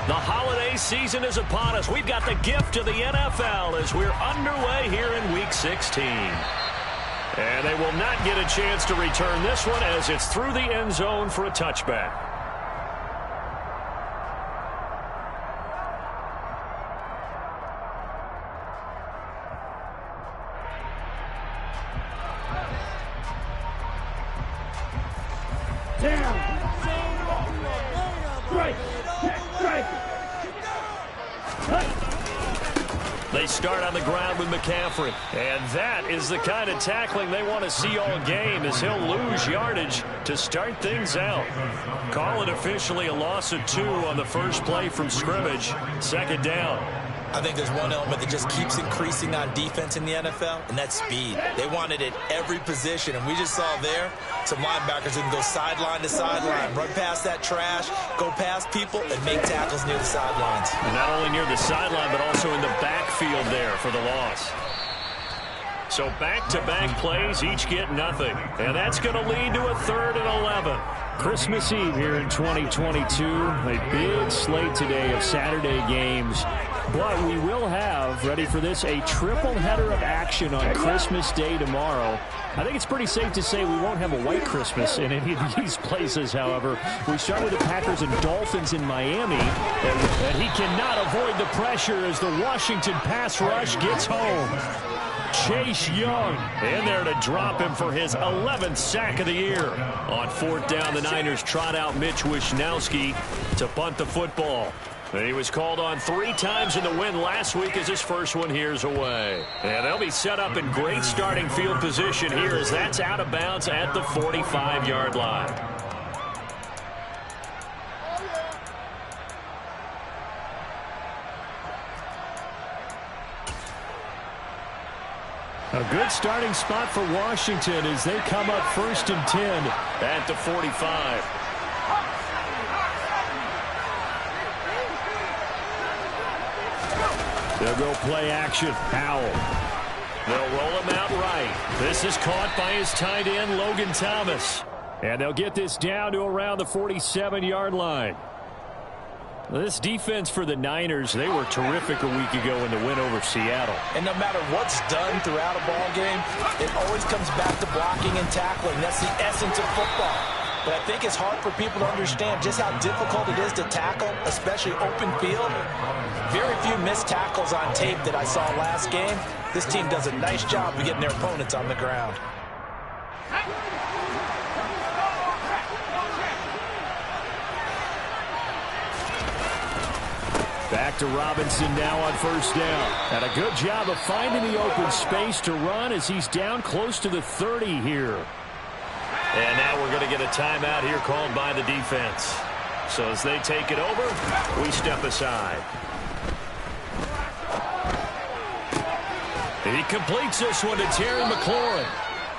The holiday season is upon us. We've got the gift of the NFL as we're underway here in Week 16. And they will not get a chance to return this one as it's through the end zone for a touchback. They start on the ground with McCaffrey. And that is the kind of tackling they want to see all game, as he'll lose yardage to start things out. Call it officially a loss of 2 on the first play from scrimmage. Second down. I think there's one element that just keeps increasing on defense in the NFL, and that's speed. They want it at every position, and we just saw there some linebackers who can go sideline to sideline, run past that trash, go past people, and make tackles near the sidelines. And not only near the sideline, but also in the backfield there for the loss. So back-to-back plays, each get nothing. And that's going to lead to a 3rd and 11. Christmas Eve here in 2022. A big slate today of Saturday games. But we will have, ready for this, a triple header of action on Christmas Day tomorrow. I think it's pretty safe to say we won't have a white Christmas in any of these places, however. We start with the Packers and Dolphins in Miami. And he cannot avoid the pressure as the Washington pass rush gets home. Chase Young in there to drop him for his 11th sack of the year. On 4th down, the Niners trot out Mitch Wishnowski to punt the football. And he was called on 3 times in the win last week as his first one here's away. And they'll be set up in great starting field position here as that's out of bounds at the 45-yard line. A good starting spot for Washington as they come up 1st and 10 at the 45. They'll go play action. Powell. They'll roll him out right. This is caught by his tight end, Logan Thomas. And they'll get this down to around the 47-yard line. This defense for the Niners, they were terrific a week ago in the win over Seattle. And no matter what's done throughout a ball game, it always comes back to blocking and tackling. That's the essence of football. But I think it's hard for people to understand just how difficult it is to tackle, especially open field. Very few missed tackles on tape that I saw last game. This team does a nice job of getting their opponents on the ground. Back to Robinson now on 1st down. And a good job of finding the open space to run as he's down close to the 30 here. And now we're going to get a timeout here called by the defense. So as they take it over, we step aside. He completes this one to Terry McLaurin.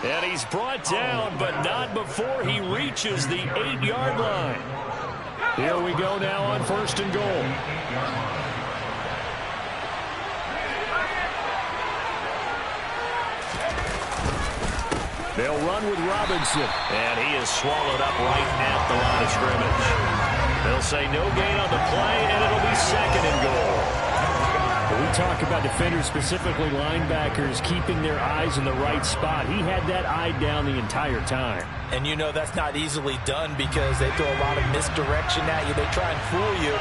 And he's brought down, but not before he reaches the 8-yard line. Here we go now on 1st and goal. They'll run with Robinson. And he is swallowed up right at the line of scrimmage. They'll say no gain on the play, and it'll be 2nd and goal. When we talk about defenders, specifically linebackers, keeping their eyes in the right spot, he had that eye down the entire time. And you know that's not easily done because they throw a lot of misdirection at you. They try and fool you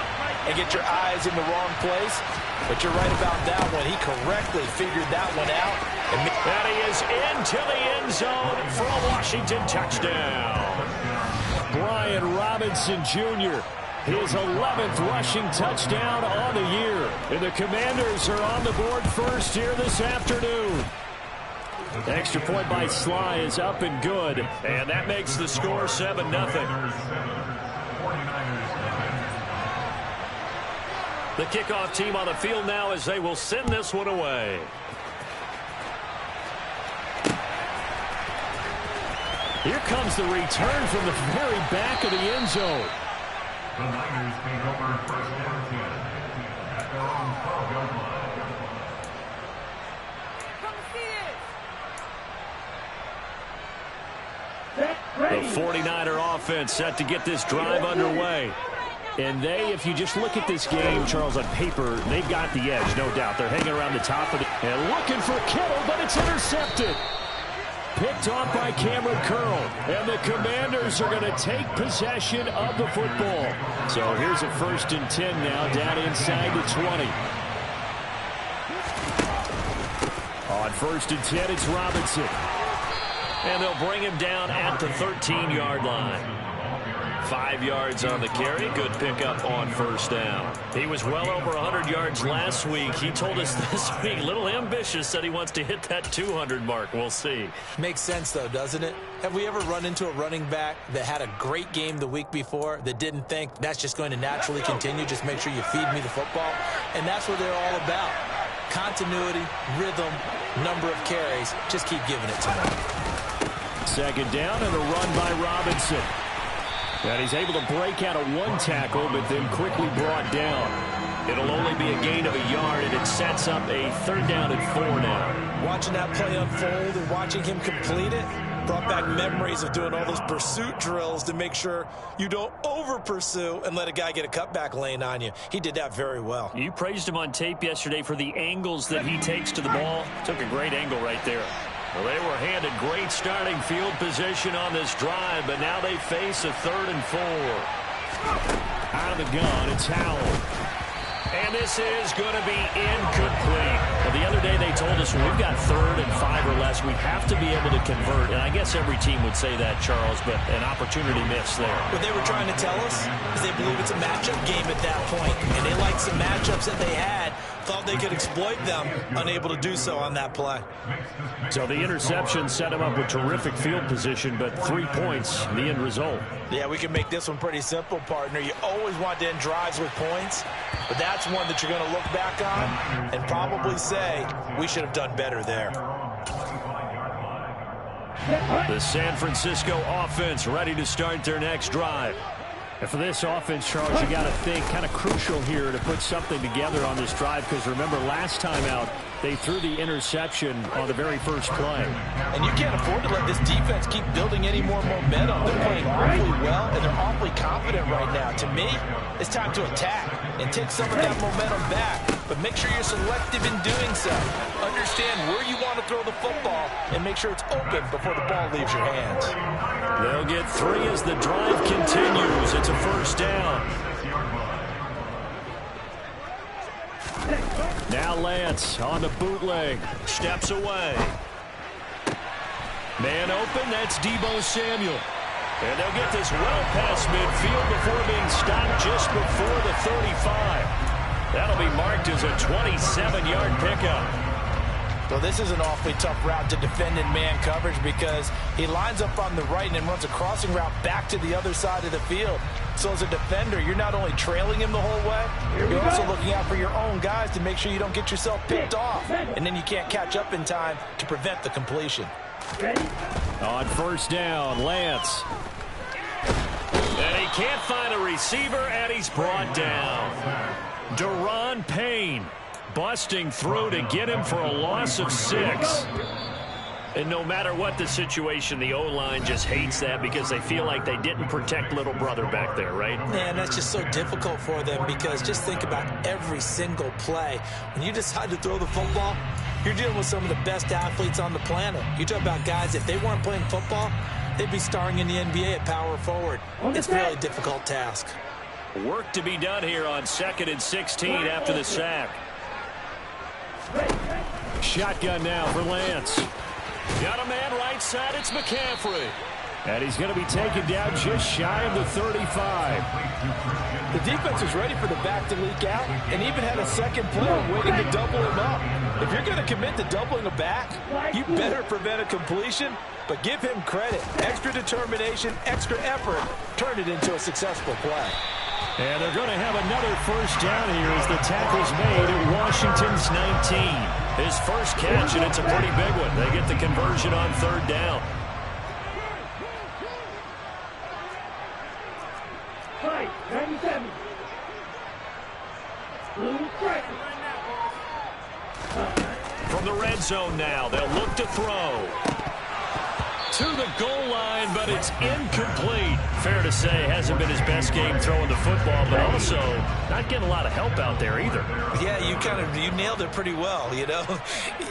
and get your eyes in the wrong place. But you're right about that one. He correctly figured that one out. And he is into the end zone for a Washington touchdown. Brian Robinson Jr., his 11th rushing touchdown on the year. And the Commanders are on the board first here this afternoon. Extra point by Sly is up and good. And that makes the score 7-0. The kickoff team on the field now as they will send this one away. Here comes the return from the very back of the end zone. The Niners take over 1st and 10 at their own 12-yard line. The 49er offense set to get this drive underway. And they, if you just look at this game, Charles, on paper, they've got the edge, no doubt. They're hanging around the top of it and looking for Kittle, but it's intercepted. Picked off by Cameron Curl. And the Commanders are going to take possession of the football. So here's a 1st and 10 now, down inside the 20. On 1st and 10, it's Robinson. And they'll bring him down at the 13-yard line. 5 yards on the carry. Good pickup on 1st down. He was well over 100 yards last week. He told us this week, a little ambitious, said he wants to hit that 200 mark. We'll see. Makes sense, though, doesn't it? Have we ever run into a running back that had a great game the week before that didn't think that's just going to naturally continue? Just make sure you feed me the football. And that's what they're all about. Continuity, rhythm, number of carries. Just keep giving it to them. 2nd down and a run by Robinson. And he's able to break out of 1 tackle, but then quickly brought down. It'll only be a gain of a yard, and it sets up a 3rd down and 4 now. Watching that play unfold and watching him complete it brought back memories of doing all those pursuit drills to make sure you don't over-pursue and let a guy get a cutback lane on you. He did that very well. You praised him on tape yesterday for the angles that he takes to the ball. Took a great angle right there. Well, they were handed great starting field position on this drive, but now they face a 3rd and 4. Out of the gun, it's Howell. And this is going to be incomplete. Well, the other day they told us when we've got 3rd and 5 or less, we have to be able to convert. And I guess every team would say that, Charles, but an opportunity missed there. What they were trying to tell us is they believe it's a matchup game at that point. And they liked some matchups that they had, thought they could exploit them, unable to do so on that play. So the interception set him up with terrific field position, but 3 points, the end result. Yeah, we can make this one pretty simple, partner. You always want to end drives with points, but that's one that you're going to look back on and probably say, we should have done better there. The San Francisco offense ready to start their next drive. And for this offense, Charles, you got to think kind of crucial here to put something together on this drive, because remember last time out, they threw the interception on the very first play. And you can't afford to let this defense keep building any more momentum. They're playing awfully well, and they're awfully confident right now. To me, it's time to attack and take some of that momentum back. But make sure you're selective in doing so. Understand where you want to throw the football and make sure it's open before the ball leaves your hands. They'll get 3 as the drive continues. It's a 1st down. Now Lance on the bootleg. Steps away. Man open, that's Deebo Samuel. And they'll get this well past midfield before being stopped just before the 35. That'll be marked as a 27-yard pickup. Well, this is an awfully tough route to defend in man coverage because he lines up on the right and then runs a crossing route back to the other side of the field. So as a defender, you're not only trailing him the whole way, you're also looking out for your own guys to make sure you don't get yourself picked off. And then you can't catch up in time to prevent the completion. On 1st down, Lance. And he can't find a receiver, and he's brought down. Deron Payne busting through to get him for a loss of 6. And no matter what the situation, the O-line just hates that because they feel like they didn't protect little brother back there, right? Man, that's just so difficult for them because just think about every single play. When you decide to throw the football, you're dealing with some of the best athletes on the planet. You talk about guys, if they weren't playing football, they'd be starring in the NBA at power forward. It's a really difficult task. Work to be done here on 2nd and 16 after the sack. Shotgun now for Lance. Got a man right side, it's McCaffrey. And he's going to be taken down just shy of the 35. The defense was ready for the back to leak out and even had a second player waiting to double him up. If you're going to commit to doubling a back, you better prevent a completion, but give him credit. Extra determination, extra effort, turn it into a successful play. And they're going to have another 1st down here as the tackle's made at Washington's 19. His first catch, and it's a pretty big one. They get the conversion on 3rd down. From the red zone now, they'll look to throw. to the goal line, but it's incomplete. Fair to say, hasn't been his best game throwing the football, but also not getting a lot of help out there either. Yeah, you nailed it pretty well, you know.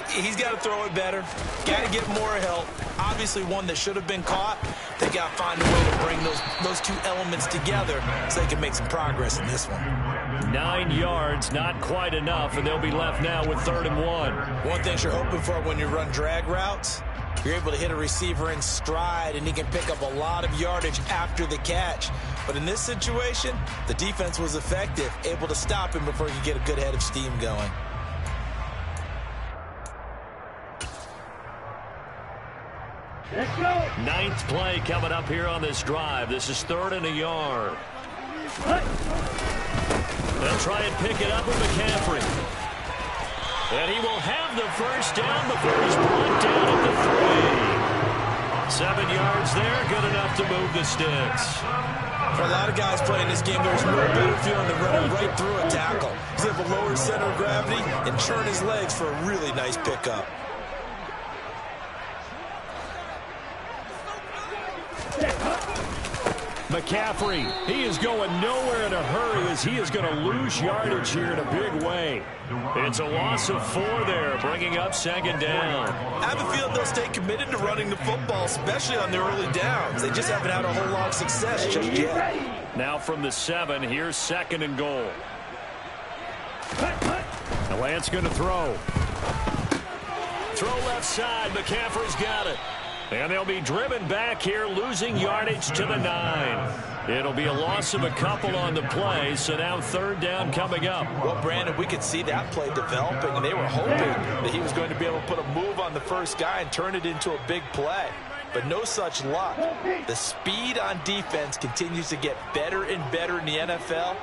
He's got to throw it better. Got to get more help. Obviously one that should have been caught. They got to find a way to bring those two elements together so they can make some progress in this one. 9 yards, not quite enough, and they'll be left now with 3rd and 1. One thing you're hoping for when you run drag routes, you're able to hit a receiver in stride, and he can pick up a lot of yardage after the catch. But in this situation, the defense was effective, able to stop him before he could get a good head of steam going. Let's go. 9th play coming up here on this drive. This is 3rd and a yard. They'll try and pick it up with McCaffrey. And he will have the first down before he's brought down at the 3. 7 yards there, good enough to move the sticks. For a lot of guys playing this game, there's no better feeling than running right through a tackle. He's able to lower his center of gravity and churn his legs for a really nice pickup. McCaffrey, he is going nowhere in a hurry as he is going to lose yardage here in a big way. It's a loss of 4 there, bringing up 2nd down. I have a feeling they'll stay committed to running the football, especially on the early downs. They just haven't had a whole lot of success just yet. Now from the 7, here's 2nd and goal. The Lance going to throw. Throw left side, McCaffrey's got it. And they'll be driven back here, losing yardage to the 9. It'll be a loss of a couple on the play, so now 3rd down coming up. Well, Brandon, we could see that play developing, and they were hoping that he was going to be able to put a move on the first guy and turn it into a big play. But no such luck. The speed on defense continues to get better and better in the NFL.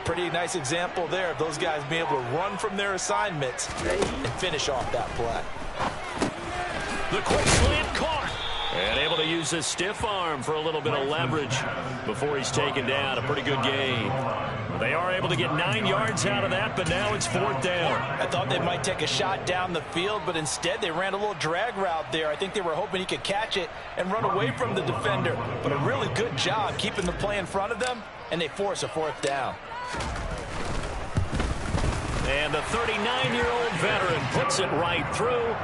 Pretty nice example there of those guys being able to run from their assignments and finish off that play. The quick slant caught. And able to use his stiff arm for a little bit of leverage before he's taken down. A pretty good game. They are able to get 9 yards out of that, but now it's 4th down. I thought they might take a shot down the field, but instead they ran a little drag route there. I think they were hoping he could catch it and run away from the defender. But a really good job keeping the play in front of them, and they force a 4th down. And the 39-year-old veteran puts it right through.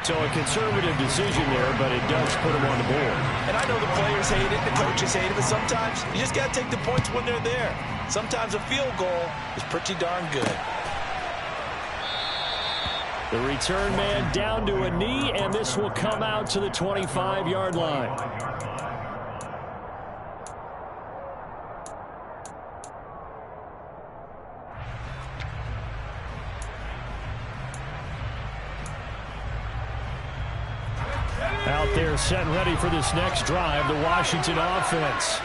So a conservative decision there, but it does put him on the board. And I know the players hate it, the coaches hate it, but sometimes you just got to take the points when they're there. Sometimes a field goal is pretty darn good. The return man down to a knee, and this will come out to the 25-yard line. Out there set and ready for this next drive, the Washington offense.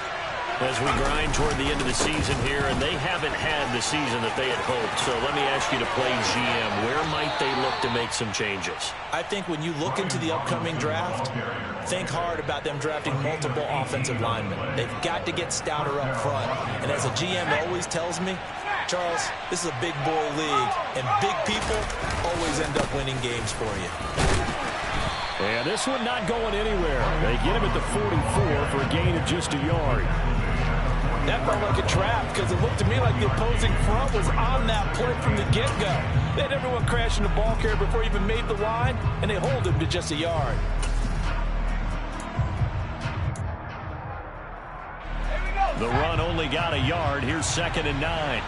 As we grind toward the end of the season here, and they haven't had the season that they had hoped. So let me ask you to play GM. Where might they look to make some changes? I think when you look into the upcoming draft, think hard about them drafting multiple offensive linemen. They've got to get stouter up front. And as a GM always tells me, Charles, this is a big boy league, and big people always end up winning games for you. And this one not going anywhere. They get him at the 44 for a gain of just a yard. That felt like a trap because it looked to me like the opposing front was on that play from the get-go. They had everyone crashing the ball carrier before he even made the line, and they hold him to just a yard. The run only got a yard. Here's 2nd and 9.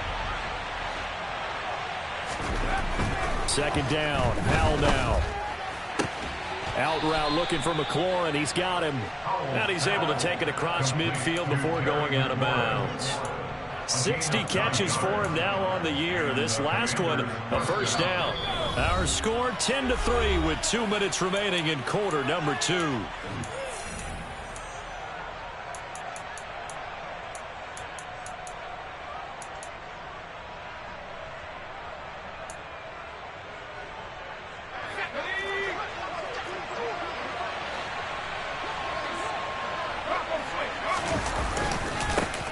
2nd down. Howell now. Out route looking for McLaurin. He's got him. And he's able to take it across midfield before going out of bounds. 60 catches for him now on the year. This last one, a first down. Our score 10-3 with 2 minutes remaining in quarter number 2.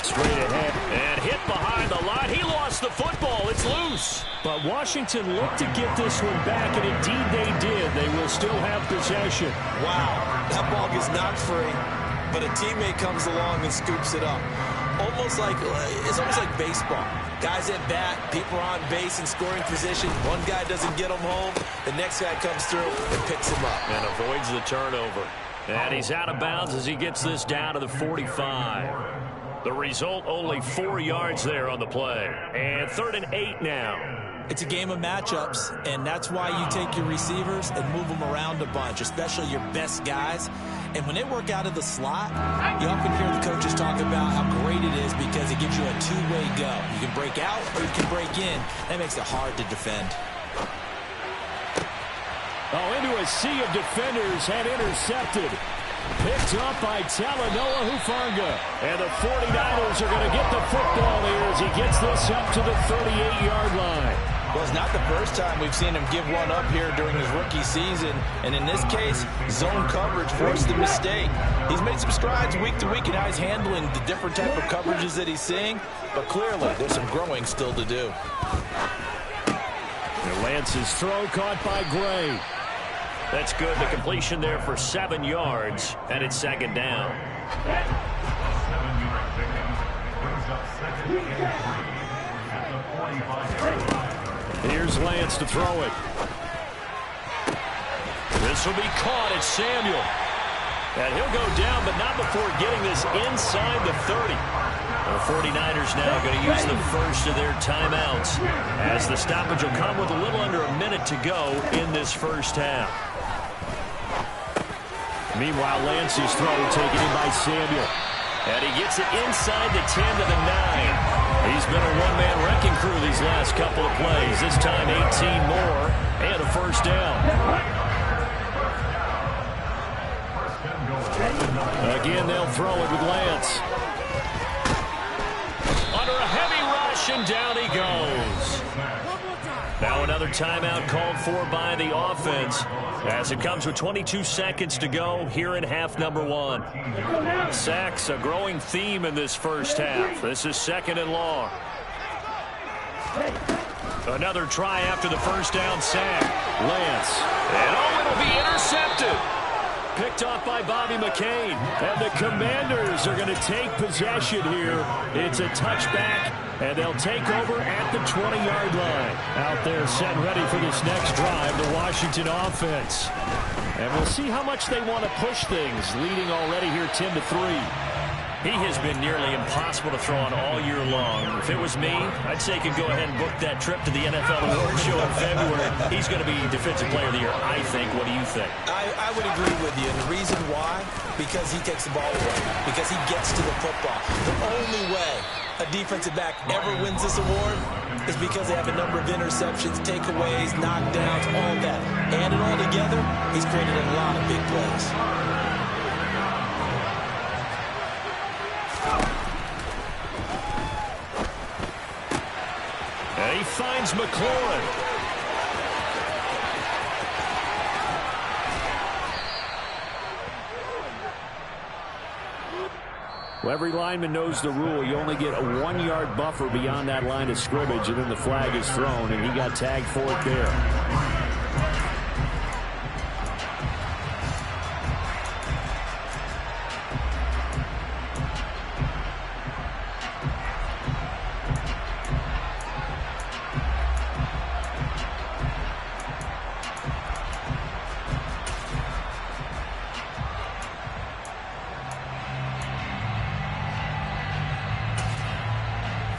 Straight ahead and hit behind the line. He lost the football. It's loose. But Washington looked to get this one back, and indeed they did. They will still have possession. Wow, that ball gets knocked free, but a teammate comes along and scoops it up. It's almost like baseball. Guys at bat, people are on base in scoring position. One guy doesn't get them home. The next guy comes through and picks him up. And avoids the turnover. And he's out of bounds as he gets this down to the 45. The result, only 4 yards there on the play. And 3rd and 8 now. It's a game of matchups, and that's why you take your receivers and move them around a bunch, especially your best guys. And when they work out of the slot, you often hear the coaches talk about how great it is because it gives you a two-way go. You can break out or you can break in. That makes it hard to defend. Oh, into a sea of defenders and intercepted. Picked up by Talanoa Hufanga. And the 49ers are going to get the football here as he gets this up to the 38-yard line. Well, it's not the first time we've seen him give one up here during his rookie season. And in this case, zone coverage forced the mistake. He's made some strides week to week in how he's handling the different type of coverages that he's seeing. But clearly, there's some growing still to do. And Lance's throw caught by Gray. That's good. The completion there for 7 yards, and it's 2nd down. 7-yard pickup brings up 2nd and 3 at the 45. Here's Lance to throw it. This will be caught at Samuel. And he'll go down, but not before getting this inside the 30. The 49ers now going to use the first of their timeouts as the stoppage will come with a little under a minute to go in this first half. Meanwhile, Lance's throw taken in by Samuel. And he gets it inside the 10 to the 9. He's been a one-man wrecking crew these last couple of plays. This time 18 more and a first down. Again, they'll throw it with Lance. Under a heavy rush, and down he goes. Now another timeout called for by the offense as it comes with 22 seconds to go here in half number 1. Sacks, a growing theme in this first half. This is 2nd and long. Another try after the first down sack. Lance. And it'll be intercepted. Picked off by Bobby McCain. And the Commanders are going to take possession here. It's a touchback, and they'll take over at the 20-yard line. Out there set ready for this next drive, the Washington offense. And we'll see how much they want to push things, leading already here 10-3. He has been nearly impossible to throw on all year long. If it was me, I'd say he could go ahead and book that trip to the NFL Award Show in February. He's going to be Defensive Player of the Year, I think. What do you think? I would agree with you. And the reason why? Because he takes the ball away. Because he gets to the football. The only way a defensive back ever wins this award is because they have a number of interceptions, takeaways, knockdowns, all that. Add it all together, he's created a lot of big plays. And he finds McLaurin. Well, every lineman knows the rule. You only get a 1-yard buffer beyond that line of scrimmage, and then the flag is thrown, and he got tagged for it there.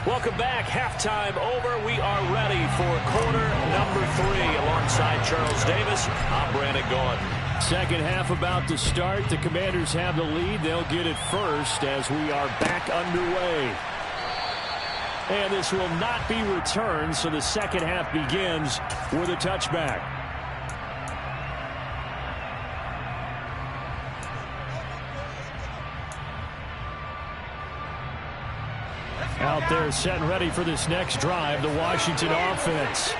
Welcome back. Halftime over. We are ready for quarter number 3. Alongside Charles Davis, I'm Brandon Gordon. Second half about to start. The Commanders have the lead. They'll get it first as we are back underway. And this will not be returned, so the second half begins with a touchback. Out there set and ready for this next drive, the Washington offense.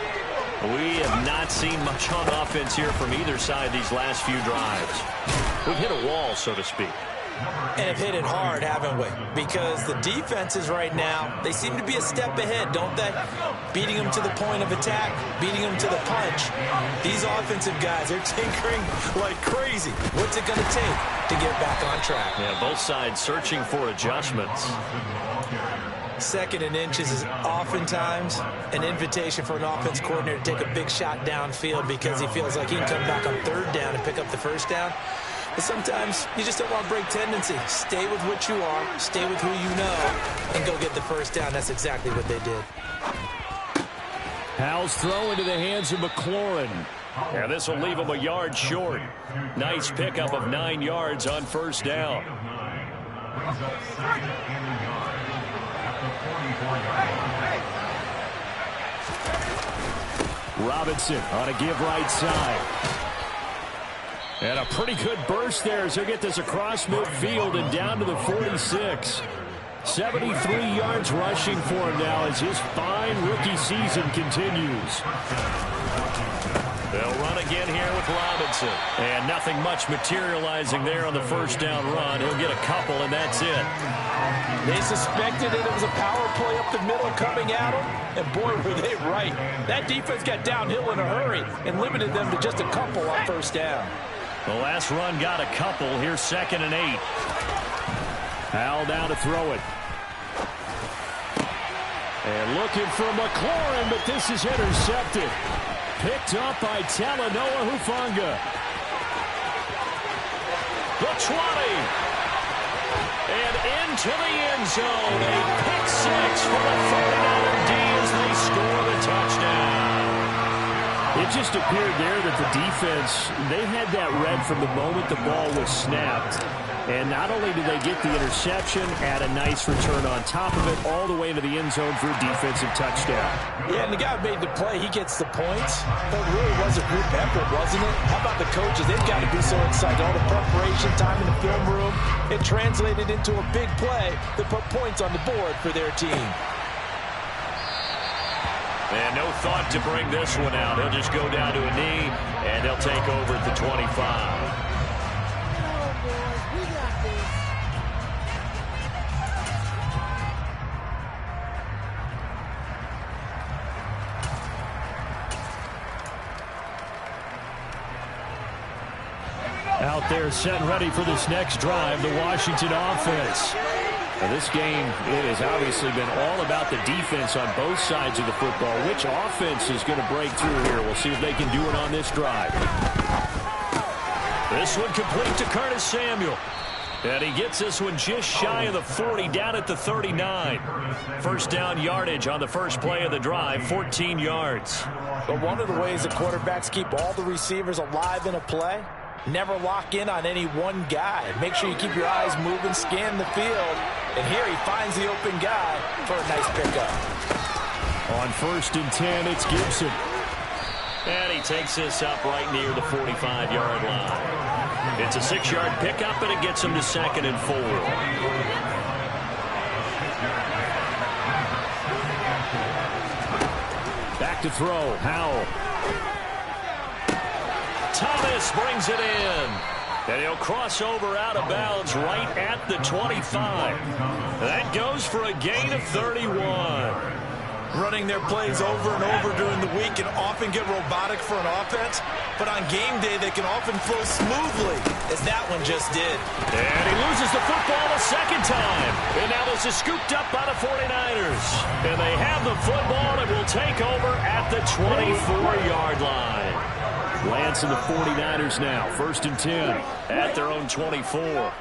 We have not seen much on offense here from either side these last few drives. We've hit a wall, so to speak. And have hit it hard, haven't we? Because the defenses right now, they seem to be a step ahead, don't they? Beating them to the point of attack, beating them to the punch. These offensive guys, they're tinkering like crazy. What's it going to take to get back on track? Yeah, both sides searching for adjustments. Second and inches is oftentimes an invitation for an offense coordinator to take a big shot downfield because he feels like he can come back on third down and pick up the first down. But sometimes you just don't want to break tendency. Stay with what you are, stay with who you know, and go get the first down. That's exactly what they did. Howell's throw into the hands of McLaurin. Yeah, this will leave him a yard short. Nice pickup of 9 yards on first down. Robinson on a give right side. And a pretty good burst there as he'll get this across midfield and down to the 46. 73 yards rushing for him now as his fine rookie season continues. They'll run again here with Robinson. And nothing much materializing there on the first down run. He'll get a couple, and that's it. They suspected it was a power play up the middle coming at them, and boy, were they right. That defense got downhill in a hurry and limited them to just a couple on first down. The last run got a couple. Here's 2nd and 8. Howell down to throw it. And looking for McLaurin, but this is intercepted. Picked up by Talanoa Hufanga. The 20. And into the end zone. A pick 6 for the 49er D as they score the touchdown. It just appeared there that the defense, they had that read from the moment the ball was snapped. And not only did they get the interception, add a nice return on top of it, all the way to the end zone for a defensive touchdown. Yeah, and the guy who made the play, he gets the points. But it really was a group effort, wasn't it? How about the coaches? They've got to be so excited. All the preparation time in the film room, it translated into a big play that put points on the board for their team. And no thought to bring this one out. He'll just go down to a knee, and they'll take over at the 25. Out there set and ready for this next drive, the Washington offense. Now this game, it has obviously been all about the defense on both sides of the football. Which offense is going to break through here? We'll see if they can do it on this drive. This one complete to Curtis Samuel. And he gets this one just shy of the 40, down at the 39. First down yardage on the first play of the drive, 14 yards. But one of the ways the quarterbacks keep all the receivers alive in a play, never lock in on any one guy. Make sure you keep your eyes moving, scan the field. And here he finds the open guy for a nice pickup. On 1st and 10, it's Gibson. And he takes this up right near the 45-yard line. It's a 6-yard pickup, and it gets him to 2nd and 4. Back to throw, Howell. Thomas brings it in. And he'll cross over out of bounds right at the 25. That goes for a gain of 31. Running their plays over and over during the week can often get robotic for an offense, but on game day they can often flow smoothly, as that one just did. And he loses the football a second time. And now this is scooped up by the 49ers. And they have the football and will take over at the 24-yard line. Lance and the 49ers now, 1st and 10. At their own 24.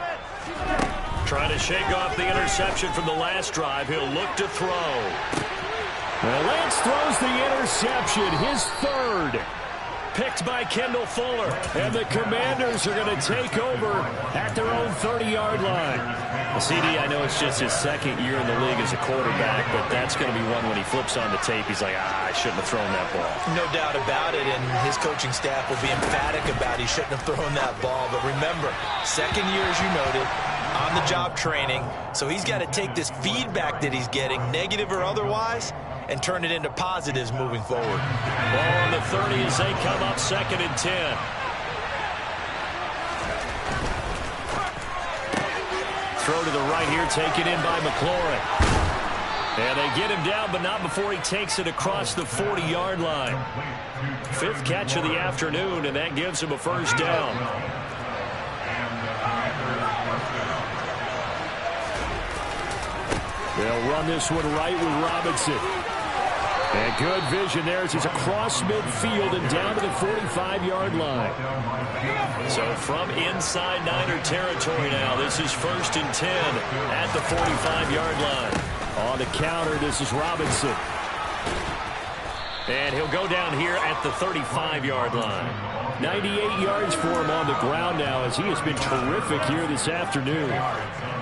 Trying to shake off the interception from the last drive. He'll look to throw. Well, Lance throws the interception, his 3rd. Picked by Kendall Fuller. And the Commanders are going to take over at their own 30-yard line. Well, CD, I know it's just his 2nd year in the league as a quarterback, but that's going to be one when he flips on the tape. He's like, I shouldn't have thrown that ball. No doubt about it, and his coaching staff will be emphatic about he shouldn't have thrown that ball. But remember, 2nd year, as you noted, on-the-job training, so he's got to take this feedback that he's getting, negative or otherwise, and turn it into positives moving forward. Ball on the 30 as they come up 2nd and 10. throw to the right here, taken in by McLaurin. And they get him down, but not before he takes it across the 40-yard line. 5th catch of the afternoon, and that gives him a first down. They'll run this one right with Robinson. And good vision there as he's across midfield and down to the 45-yard line. So from inside Niner territory now, this is 1st and 10 at the 45-yard line. On the counter, this is Robinson. And he'll go down here at the 35-yard line. 98 yards for him on the ground now as he has been terrific here this afternoon.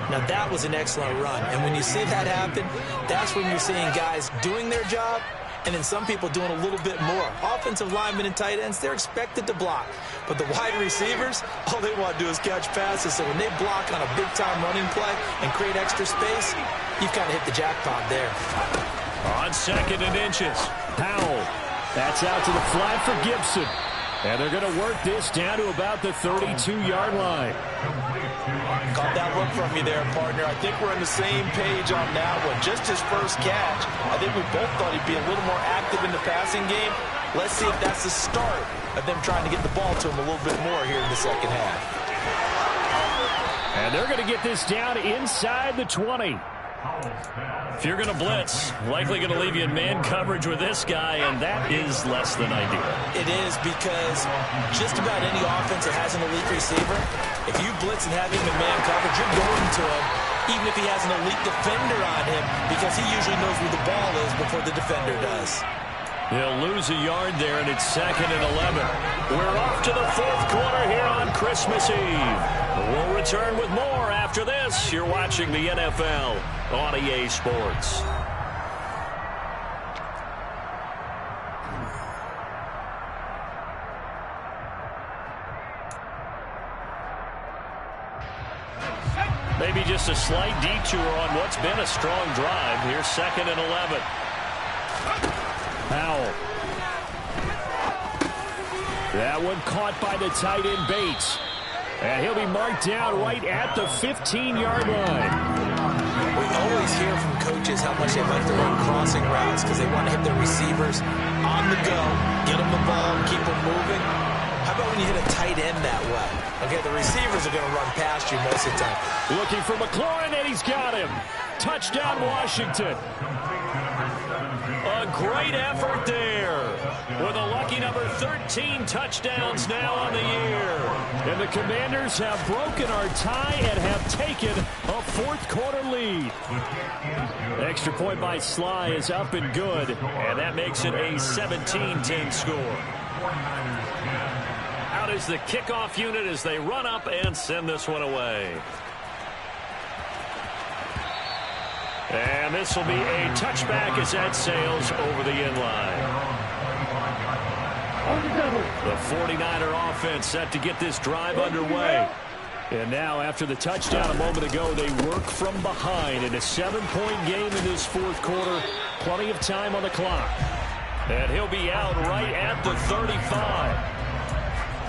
Now that was an excellent run. And when you see that happen, that's when you're seeing guys doing their job and then some people doing a little bit more. Offensive linemen and tight ends, they're expected to block. But the wide receivers, all they want to do is catch passes. So when they block on a big-time running play and create extra space, you've kind of hit the jackpot there. On 2nd and inches. Powell. That's out to the flat for Gibson. And they're going to work this down to about the 32-yard line. Caught that look from you there, partner. I think we're on the same page on that one. Just his first catch. I think we both thought he'd be a little more active in the passing game. Let's see if that's the start of them trying to get the ball to him a little bit more here in the second half. And they're going to get this down inside the 20. If you're going to blitz, likely going to leave you in man coverage with this guy, and that is less than ideal. It is because just about any offense that has an elite receiver, if you blitz and have him in man coverage, you're going to him, even if he has an elite defender on him, because he usually knows where the ball is before the defender does. He'll lose a yard there, and it's 2nd and 11. We're off to the 4th quarter here on Christmas Eve. We'll return with more after this. You're watching the NFL on EA Sports. Maybe just a slight detour on what's been a strong drive. Here's 2nd and 11. Powell. That one caught by the tight end Bates. And he'll be marked down right at the 15-yard line. We always hear from coaches how much they like to run crossing routes because they want to hit their receivers on the go, get them the ball, and keep them moving. How about when you hit a tight end that way? Okay, the receivers are going to run past you most of the time. Looking for McLaurin, and he's got him. Touchdown, Washington. A great effort there with a lucky number 13 touchdowns now on the year. And the Commanders have broken our tie and have taken a 4th quarter lead. Extra point by Sly is up and good. And that makes it a 17-10 score. Out is the kickoff unit as they run up and send this one away. And this will be a touchback as that sails over the end line. The 49er offense set to get this drive underway. And now after the touchdown a moment ago, they work from behind in a 7-point game in this 4th quarter. Plenty of time on the clock. And he'll be out right at the 35.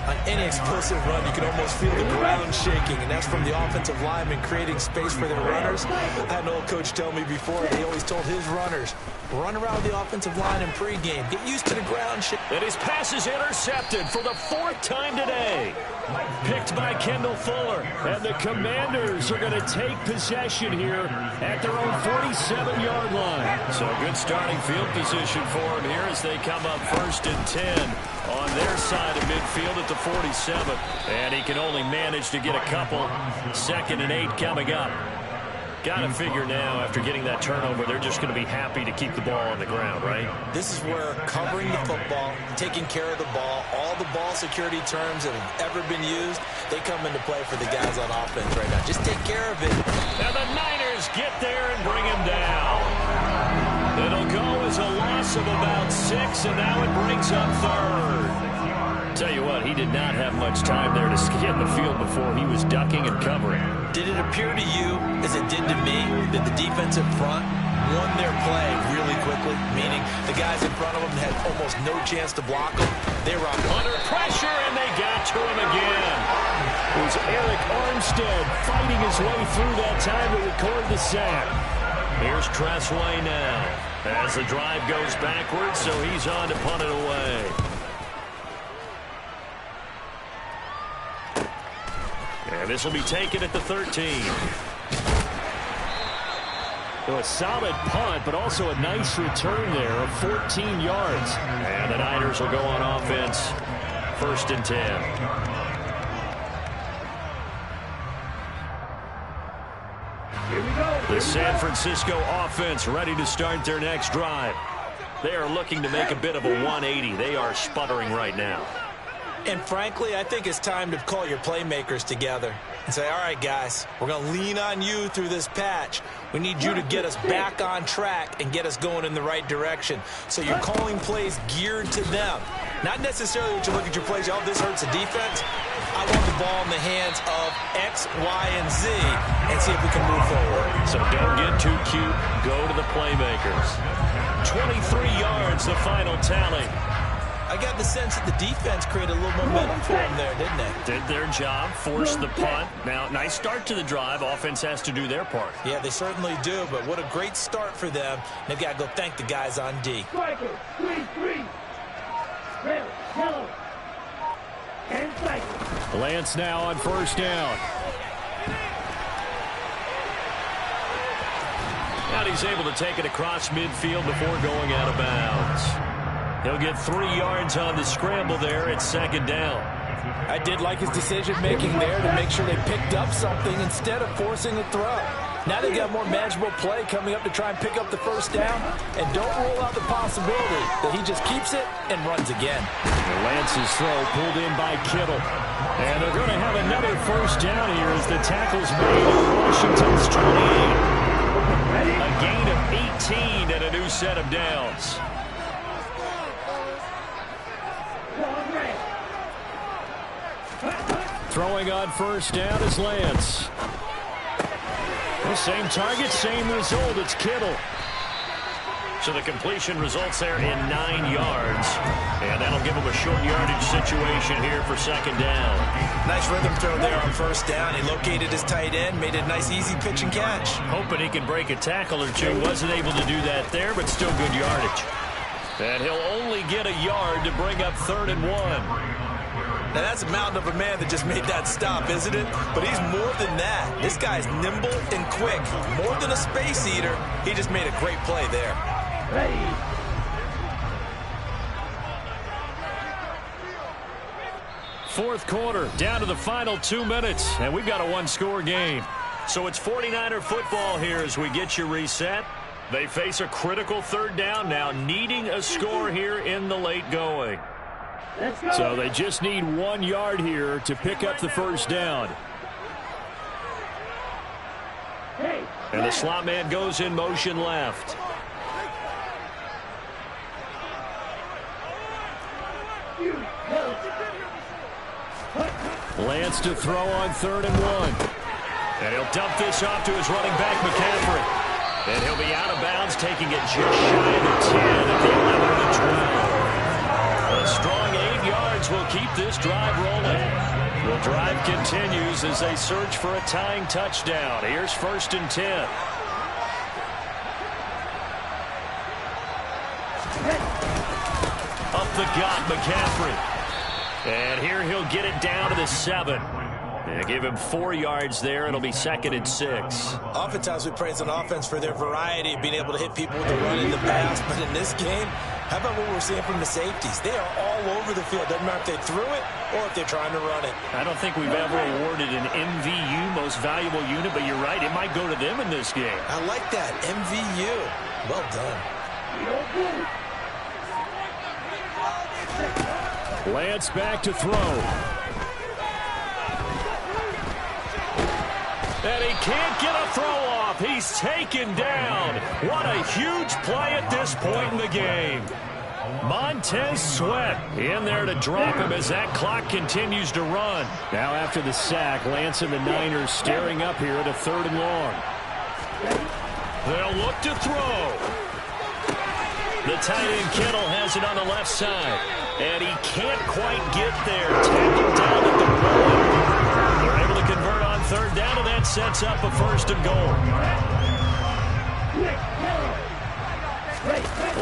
On any explosive run, you can almost feel the ground shaking, and that's from the offensive linemen creating space for their runners. I had an old coach tell me before, he always told his runners, run around the offensive line in pregame. Get used to the ground shaking. And his pass is intercepted for the 4th time today. Picked by Kendall Fuller. And the Commanders are going to take possession here at their own 47-yard line. So good starting field position for him here as they come up 1st and 10 on their side of midfield at the 47. And he can only manage to get a couple. 2nd and 8 coming up. Got to figure now, after getting that turnover, they're just going to be happy to keep the ball on the ground, right? This is where covering the football, taking care of the ball, all the ball security terms that have ever been used, they come into play for the guys on offense right now. Just take care of it. And the Niners get there and bring him down. It'll go as a loss of about 6, and now it brings up 3rd. Tell you what, he did not have much time there to get in the field before he was ducking and covering. Did it appear to you, as it did to me, that the defensive front won their play really quickly, meaning the guys in front of them had almost no chance to block them. They were under pressure, and they got to him again. It was Eric Armstead fighting his way through that time to record the sack. Here's Tressway now as the drive goes backwards, so he's on to punt it away. And this will be taken at the 13. So a solid punt, but also a nice return there of 14 yards. And the Niners will go on offense, 1st and 10. The San Francisco offense ready to start their next drive. They are looking to make a bit of a 180. They are sputtering right now. And frankly, I think it's time to call your playmakers together and say, all right, guys, we're going to lean on you through this patch. We need you to get us back on track and get us going in the right direction. So you're calling plays geared to them. Not necessarily when you look at your plays, oh, this hurts the defense. I want the ball in the hands of X, Y, and Z and see if we can move forward. So don't get too cute. Go to the playmakers. 23 yards, the final tally. I got the sense that the defense created a little momentum for them there, didn't they? Did their job, forced the punt. Now, nice start to the drive. Offense has to do their part. Yeah, they certainly do, but what a great start for them. They've got to go thank the guys on D. Striker, 3-3. Red, yellow, and striker. Lance now on 1st down. And he's able to take it across midfield before going out of bounds. He'll get 3 yards on the scramble there at 2nd down. I did like his decision-making there to make sure they picked up something instead of forcing a throw. Now they've got more manageable play coming up to try and pick up the 1st down. And don't rule out the possibility that he just keeps it and runs again. Lance's throw pulled in by Kittle. And they're going to have another 1st down here as the tackle's made on Washington's 28. A gain of 18 and a new set of downs. Throwing on 1st down is Lance. Well, same target, same result. It's Kittle. So the completion results there in 9 yards. And that'll give him a short yardage situation here for 2nd down. Nice rhythm throw there on 1st down. He located his tight end, made a nice easy pitch and catch. Hoping he can break a tackle or two. Wasn't able to do that there, but still good yardage. And he'll only get a yard to bring up 3rd and 1. Now, that's a mountain of a man that just made that stop, isn't it? But he's more than that. This guy's nimble and quick. More than a space eater, he just made a great play there. Ready. Fourth quarter, down to the final 2 minutes, and we've got a 1-score game. So it's 49er football here as we get you reset. They face a critical 3rd down now, needing a score here in the late going. So they just need 1 yard here to pick up the 1st down. And the slot man goes in motion left. Lance to throw on 3rd and 1. And he'll dump this off to his running back, McCaffrey. And he'll be out of bounds, taking it just shy of the 10 at the 11 of the 12. A strong 8 yards will keep this drive rolling. The drive continues as they search for a tying touchdown. Here's 1st and 10. Up the gut, McCaffrey. And here he'll get it down to the 7. And give him 4 yards there. It'll be 2nd and 6. Oftentimes we praise an offense for their variety of being able to hit people with the run in the pass. But in this game, how about what we're seeing from the safeties? They are all over the field. Doesn't matter if they threw it or if they're trying to run it. I don't think we've ever awarded an MVU, most valuable unit, but you're right. It might go to them in this game. I like that. MVU. Well done. Lance back to throw. And he can't get a throw off. He's taken down. What a huge play at this point in the game. Montez Sweat in there to drop him as that clock continues to run. Now after the sack, Lance and the Niners staring up here at a 3rd and long. They'll look to throw. The tight end Kittle has it on the left side. And he can't quite get there. Tackled down at the 1. They're able to convert on third down, and that sets up a 1st and goal.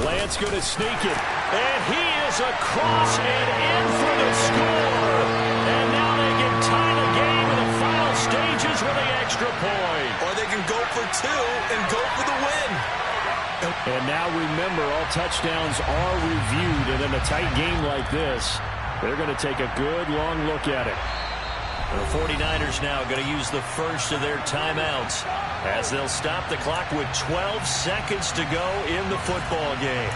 Lance going to sneak it. And he is across and in for the score. And now they can tie the game in the final stages with the extra point. Or they can go for 2 and go for the win. And now remember, all touchdowns are reviewed. And in a tight game like this, they're going to take a good long look at it. The 49ers now going to use the first of their timeouts as they'll stop the clock with 12 seconds to go in the football game.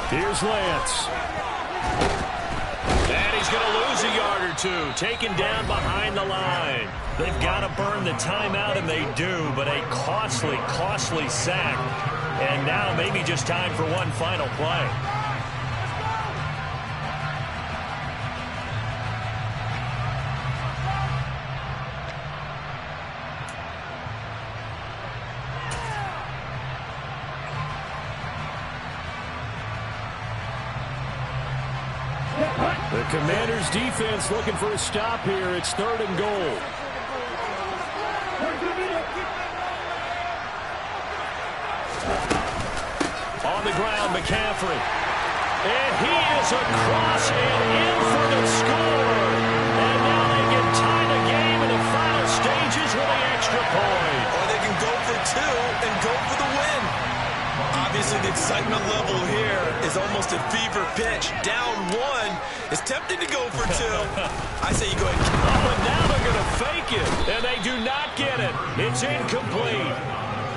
Here's Lance. And he's going to lose a yard or 2. Taken down behind the line. They've got to burn the timeout, and they do, but a costly, costly sack. And now maybe just time for one final play. The Commanders' defense looking for a stop here. It's 3rd and goal. On the ground, McCaffrey. And he is across and in for the score. And now they can tie the game in the final stages with the extra point. Or they can go for 2 and go for the win. Obviously, the excitement level here is almost a fever pitch. Down 1. It's tempting to go for 2. I say you go ahead. But now they're going to fake it. And they do not get it. It's incomplete.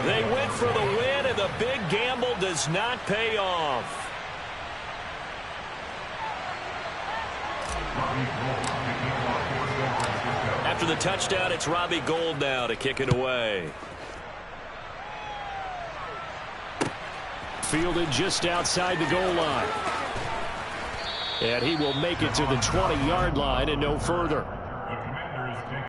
They went for the win, and the big gamble does not pay off. After the touchdown, it's Robbie Gould now to kick it away. Fielded just outside the goal line. And he will make it to the 20-yard line and no further.